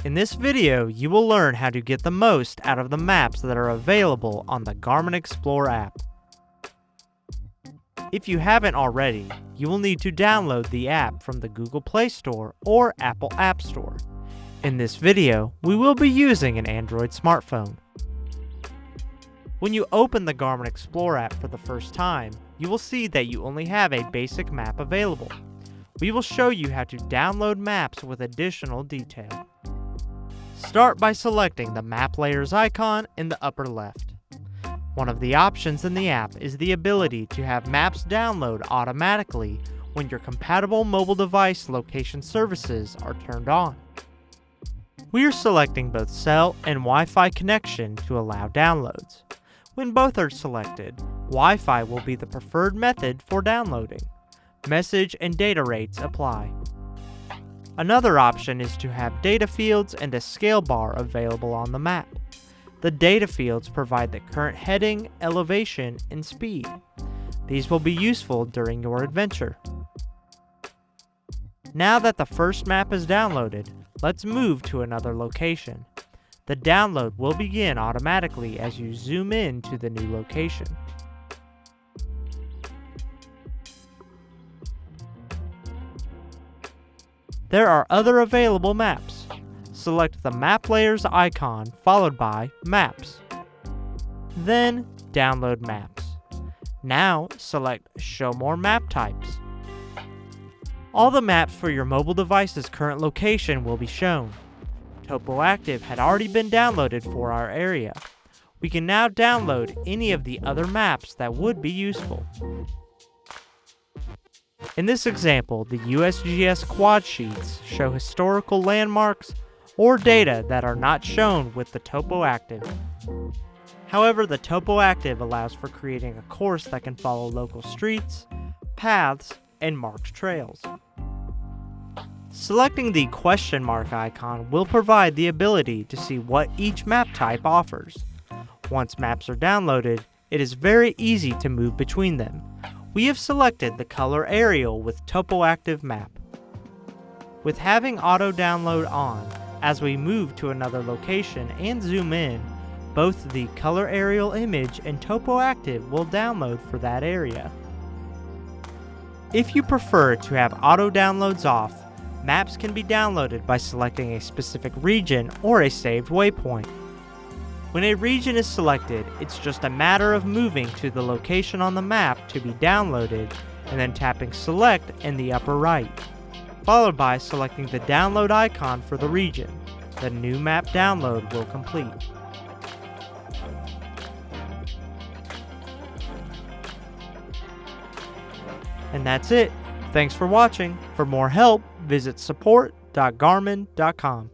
In this video, you will learn how to get the most out of the maps that are available on the Garmin Explore app. If you haven't already, you will need to download the app from the Google Play Store or Apple App Store. In this video, we will be using an Android smartphone. When you open the Garmin Explore app for the first time, you will see that you only have a basic map available. We will show you how to download maps with additional detail. Start by selecting the map layers icon in the upper left. One of the options in the app is the ability to have maps download automatically when your compatible mobile device location services are turned on. We are selecting both cell and Wi-Fi connection to allow downloads. When both are selected, Wi-Fi will be the preferred method for downloading. Message and data rates apply. Another option is to have data fields and a scale bar available on the map. The data fields provide the current heading, elevation, and speed. These will be useful during your adventure. Now that the first map is downloaded, let's move to another location. The download will begin automatically as you zoom in to the new location. There are other available maps. Select the map layers icon followed by Maps. Then download maps. Now select Show More Map Types. All the maps for your mobile device's current location will be shown. TopoActive had already been downloaded for our area. We can now download any of the other maps that would be useful. In this example, the USGS quad sheets show historical landmarks or data that are not shown with the TopoActive. However, the TopoActive allows for creating a course that can follow local streets, paths, and marked trails. Selecting the question mark icon will provide the ability to see what each map type offers. Once maps are downloaded, it is very easy to move between them. We have selected the color aerial with TopoActive map. With having auto download on, as we move to another location and zoom in, both the color aerial image and TopoActive will download for that area. If you prefer to have auto downloads off, maps can be downloaded by selecting a specific region or a saved waypoint. When a region is selected, it's just a matter of moving to the location on the map to be downloaded and then tapping Select in the upper right, followed by selecting the download icon for the region. The new map download will complete. And that's it. Thanks for watching. For more help, visit support.garmin.com.